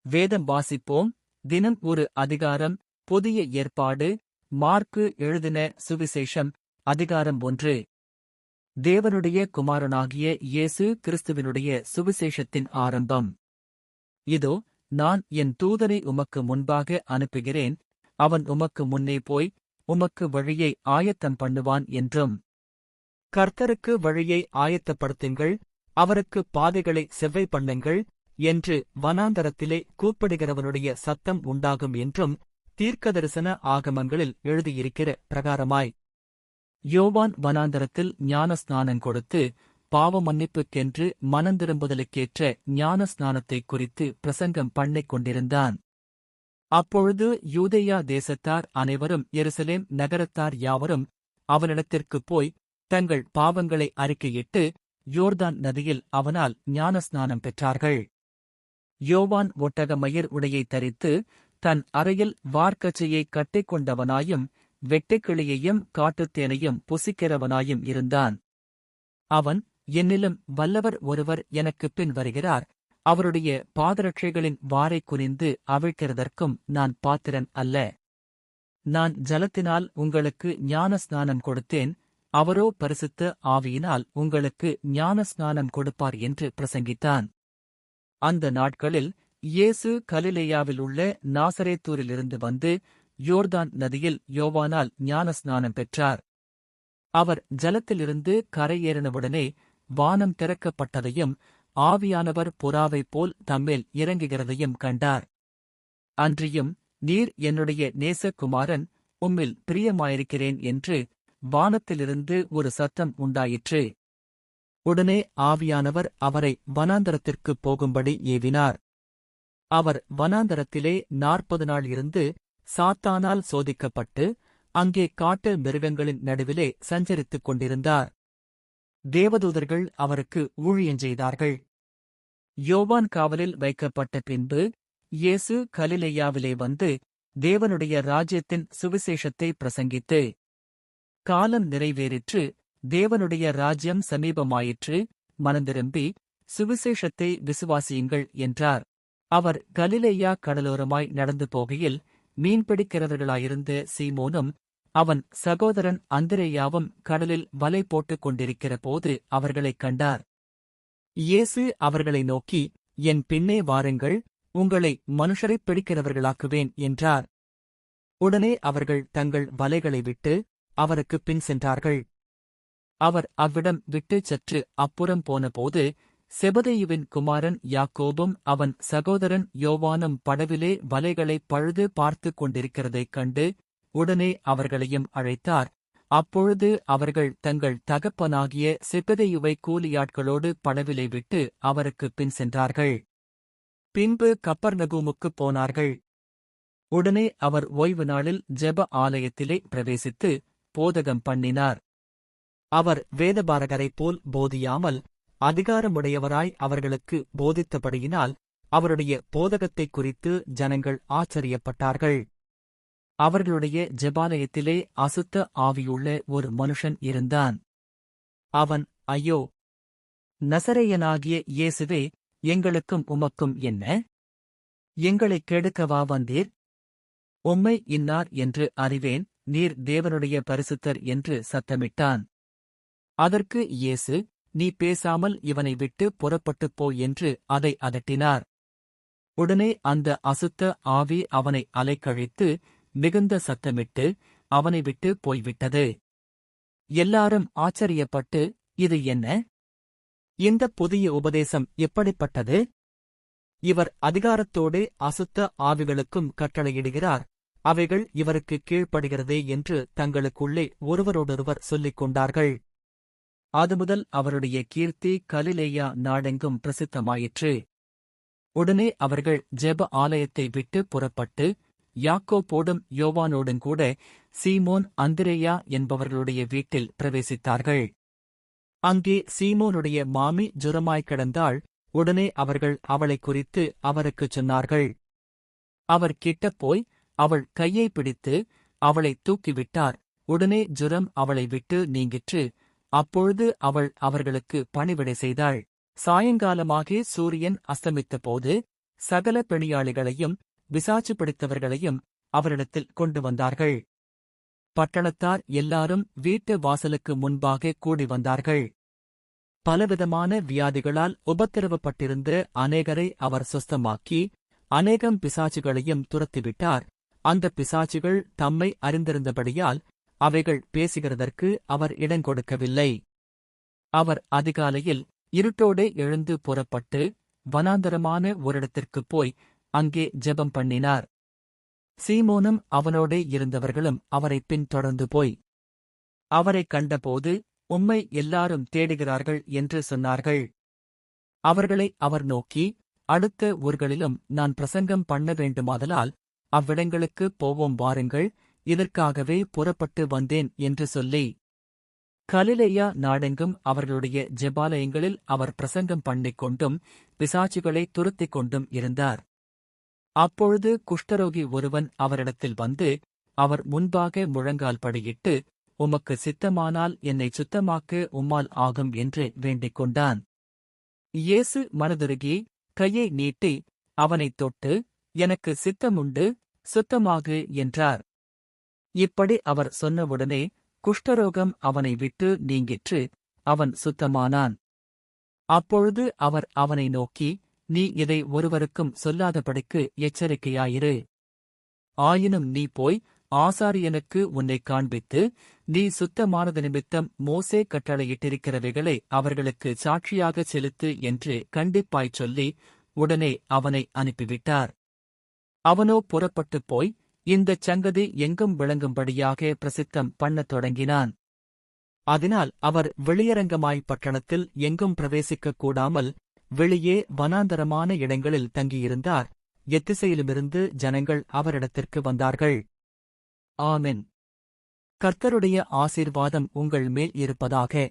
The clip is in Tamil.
வேதம் வாசிப்போம். தினம் ஒரு அதிகாரம். புதிய ஏற்பாடு. மார்க்கு எழுதின சுவிசேஷம். அதிகாரம் 1. தேவனுடைய குமாரனாகிய இயேசு கிறிஸ்துவினுடைய சுவிசேஷத்தின் ஆரம்பம். இதோ, நான் என் தூதனை உமக்கு முன்பாக அனுப்புகிறேன். அவன் உமக்கு முன்னே போய் உமக்கு வழியை ஆயத்தம் பண்ணுவான் என்றும், கர்த்தருக்கு வழியை ஆயத்தப்படுத்துங்கள், அவருக்கு பாதைகளை செவ்வை பண்ணுங்கள் என்று வனாந்தரத்திலே கூப்பிடுகிறவனுடைய சத்தம் உண்டாகும் என்றும் தீர்க்கதரிசன ஆகமங்களில் எழுதியிருக்கிற பிரகாரமாய் யோவான் வனாந்தரத்தில் ஞானஸ்நானம் கொடுத்து பாவ மன்னிப்புக்கென்று மனந்திரும்புதலுக்கேற்ற ஞானஸ்நானத்தைக் குறித்து பிரசங்கம் பண்ணிக் கொண்டிருந்தான். அப்பொழுது யூதேயா தேசத்தார் அனைவரும் எருசலேம் நகரத்தார் யாவரும் அவனிடத்திற்குப் போய் தங்கள் பாவங்களை அறிக்கையிட்டு யோர்தான் நதியில் அவனால் ஞானஸ்நானம் பெற்றார்கள். யோவான் ஒட்டக மயிர் உடையை தரித்து தன் அறையில் வார்க்கச்சையை கட்டிக்கொண்டவனாயும் வெட்டுக்கிளியையும் காட்டுத்தேனையும் புசிக்கிறவனாயும் இருந்தான். அவன், என்னிலும் வல்லவர் ஒருவர் எனக்குப் பின் வருகிறார், அவருடைய பாதரட்சைகளின் வாரை குனிந்து அவிழ்க்கிறதற்கும் நான் பாத்திரன் அல்ல. நான் ஜலத்தினால் உங்களுக்கு ஞானஸ்நானம் கொடுத்தேன், அவரோ பரிசுத்த ஆவியினால் உங்களுக்கு ஞானஸ்நானம் கொடுப்பார் என்று பிரசங்கித்தான். அந்த நாட்களில் இயேசு கலிலேயாவில் உள்ள நாசரேத்தூரிலிருந்து வந்து யோர்தான் நதியில் யோவானால் ஞானஸ்நானம் பெற்றார். அவர் ஜலத்திலிருந்து கரையேறினவுடனே வானம் திறக்கப்பட்டதையும் ஆவியானவர் புறாவைப் போல் தம்மேல் இறங்குகிறதையும் கண்டார். அன்றியும், நீர் என்னுடைய நேசகுமாரன், உம்மில் பிரியமாயிருக்கிறேன் என்று வானத்திலிருந்து ஒரு சத்தம் உண்டாயிற்று. உடனே ஆவியானவர் அவரை வனாந்தரத்திற்குப் போகும்படி ஏவினார். அவர் வனாந்தரத்திலே 40 நாள் இருந்து சாத்தானால் சோதிக்கப்பட்டு அங்கே காட்டு மிருகங்களின் நடுவிலே சஞ்சரித்துக் கொண்டிருந்தார். தேவதூதர்கள் அவருக்கு ஊழியஞ்செய்தார்கள். யோவான் காவலில் வைக்கப்பட்ட பின்பு இயேசு கலிலேயாவிலே வந்து தேவனுடைய ராஜ்யத்தின் சுவிசேஷத்தை பிரசங்கித்து, காலம் நிறைவேறிற்று, தேவனுடைய ராஜ்யம் சமீபமாயிற்று, மனந்திரும்பி சுவிசேஷத்தை விசுவாசியுங்கள் என்றார். அவர் கலிலேயா கடலோரமாய் நடந்து போகையில் மீன்பிடிக்கிறவர்களாயிருந்த சீமோனும் அவன் சகோதரன் அந்திரேயாவும் கடலில் வலை போட்டுக் கொண்டிருக்கிற போது அவர்களைக் கண்டார். இயேசு அவர்களை நோக்கி, என் பின்னே வாருங்கள், உங்களை மனுஷரைப் பிடிக்கிறவர்களாக்குவேன் என்றார். உடனே அவர்கள் தங்கள் வலைகளை விட்டு அவருக்குப் பின் சென்றார்கள். அவர் அவ்விடம் விட்டுச் சற்று அப்புறம் போனபோது செபதேயுவின் குமாரன் யாக்கோபும் அவன் சகோதரன் யோவானும் படவிலே வலைகளைப் பழுது பார்த்துக் கொண்டிருக்கிறதைக் கண்டு உடனே அவர்களையும் அழைத்தார். அப்பொழுது அவர்கள் தங்கள் தகப்பனாகிய செபதேயுவை கூலியாட்களோடு படவிலே விட்டு அவருக்குப் பின் சென்றார்கள். பின்பு கப்பர்நகூமுக்குப் போனார்கள். உடனே அவர் ஓய்வு நாளில் ஜெப ஆலயத்திலே பிரவேசித்து போதகம் பண்ணினார். அவர் வேதபாரகரைப் போல் போதியாமல் அதிகாரமுடையவராய் அவர்களுக்கு போதித்தபடியினால் அவருடைய போதகத்தைக் குறித்து ஜனங்கள் ஆச்சரியப்பட்டார்கள். அவர்களுடைய ஜெபாலயத்திலே அசுத்த ஆவியுள்ள ஒரு மனுஷன் இருந்தான். அவன், ஐயோ, நசரேயனாகிய இயேசுவே, எங்களுக்கும் உமக்கும் என்ன? எங்களைக் கெடுக்கவா வந்தீர்? உம்மை இன்னார் என்று அறிவேன், நீர் தேவனுடைய பரிசுத்தர் என்று சத்தமிட்டான். அதற்கு இயேசு, நீ பேசாமல் இவனை விட்டு புறப்பட்டுப் போ என்று அதை அதட்டினார். உடனே அந்த அசுத்த ஆவி அவனை அலைக்கழித்து மிகுந்த சத்தமிட்டு அவனை விட்டு போய்விட்டது. எல்லாரும் ஆச்சரியப்பட்டு, இது என்ன? இந்த புதிய உபதேசம் எப்படிப்பட்டது? இவர் அதிகாரத்தோடே அசுத்த ஆவிகளுக்கும் கட்டளையிடுகிறார், அவைகள் இவருக்கு கீழ்ப்படுகிறதே என்று தங்களுக்குள்ளே ஒருவரோடொருவர் சொல்லிக் கொண்டார்கள். அதுமுதல் அவருடைய கீர்த்தி கலிலேயா நாடெங்கும் பிரசித்தமாயிற்று. உடனே அவர்கள் ஜெப ஆலயத்தை விட்டு புறப்பட்டு யாக்கோபோடும் யோவானோடுங்கூட சீமோன் அந்திரேயா என்பவர்களுடைய வீட்டில் பிரவேசித்தார்கள். அங்கே சீமோனுடைய மாமி ஜுரமாய்க் கிடந்தாள். உடனே அவர்கள் அவளைக் குறித்து அவருக்குச் சொன்னார்கள். அவர் கிட்டப் போய் அவள் கையை பிடித்து அவளைத் தூக்கிவிட்டார். உடனே ஜுரம் அவளை விட்டு நீங்கிற்று. அப்பொழுது அவள் அவர்களுக்கு பணிவிடை செய்தாள். சாயங்காலமாகி சூரியன் அஸ்தமித்தபோது சகல பிணியாளிகளையும் பிசாசு பிடித்தவர்களையும் அவரிடத்தில் கொண்டு வந்தார்கள். பட்டணத்தார் எல்லாரும் வீட்டு வாசலுக்கு முன்பாக கூடி வந்தார்கள். பலவிதமான வியாதிகளால் உபத்திரவப்பட்டிருந்த அநேகரை அவர் சுஸ்தமாக்கி அநேகம் பிசாசுகளையும் துரத்திவிட்டார். அந்த பிசாசுகள் தம்மை அறிந்திருந்தபடியால் அவைகள் பேசுகிறதற்கு அவர் இடங்கொடுக்கவில்லை. அவர் அதிகாலையில் இருட்டோடே எழுந்து புறப்பட்டு வனாந்தரமான ஓரிடத்திற்குப் போய் அங்கே ஜெபம் பண்ணினார். சீமோனும் அவனோடே இருந்தவர்களும் அவரைப் பின்தொடர்ந்து போய் அவரைக் கண்டபோது, உம்மை எல்லாரும் தேடுகிறார்கள் என்று சொன்னார்கள். அவர்களை அவர் நோக்கி, அடுத்த ஊர்களிலும் நான் பிரசங்கம் பண்ண வேண்டுமாதலால் அவ்விடங்களுக்குப் போவோம் வாருங்கள், இதற்காகவே புறப்பட்டு வந்தேன் என்று சொல்லி கலிலேயா நாடெங்கும் அவர்களுடைய ஜெபாலயங்களில் அவர் பிரசங்கம் பண்ணிக்கொண்டும் பிசாசுகளை துரத்திக் கொண்டும் இருந்தார். அப்பொழுது குஷ்டரோகி ஒருவன் அவரிடத்தில் வந்து அவர் முன்பாக முழங்கால் படியிட்டு, உமக்கு சித்தமானால் என்னை சுத்தமாக்க உம்மால் ஆகும் என்று வேண்டிக் கொண்டான். இயேசு மனதுருகி கையை நீட்டி அவனைத் தொட்டு, எனக்கு சித்தமுண்டு, சுத்தமாகு என்றார். இப்படி அவர் சொன்னவுடனே குஷ்டரோகம் அவனை விட்டு நீங்கிற்று, அவன் சுத்தமானான். அப்பொழுது அவர் அவனை நோக்கி, நீ இதை ஒருவருக்கும் சொல்லாதபடிக்கு எச்சரிக்கையாயிரு. ஆயினும் நீ போய் ஆசாரியனுக்கு உன்னைக் காண்பித்து, நீ சுத்தமானது நிமித்தம் மோசே கட்டளையிட்டிருக்கிறவைகளை அவர்களுக்கு சாட்சியாகச் செலுத்து என்று கண்டிப்பாய்ச் சொல்லி உடனே அவனை அனுப்பிவிட்டார். அவனோ புறப்பட்டுப் போய் இந்தச் சங்கதி எங்கும் விளங்கும்படியாக பிரசித்தம் பண்ணத் தொடங்கினான். அதனால் அவர் வெளியரங்கமாய் பட்டணத்தில் எங்கும் பிரவேசிக்கக் கூடாமல் வெளியே வனாந்தரமான இடங்களில் தங்கியிருந்தார். எத்திசையிலுமிருந்து ஜனங்கள் அவரிடத்திற்கு வந்தார்கள். ஆமென். கர்த்தருடைய ஆசீர்வாதம் உங்கள் மேல் இருப்பதாக.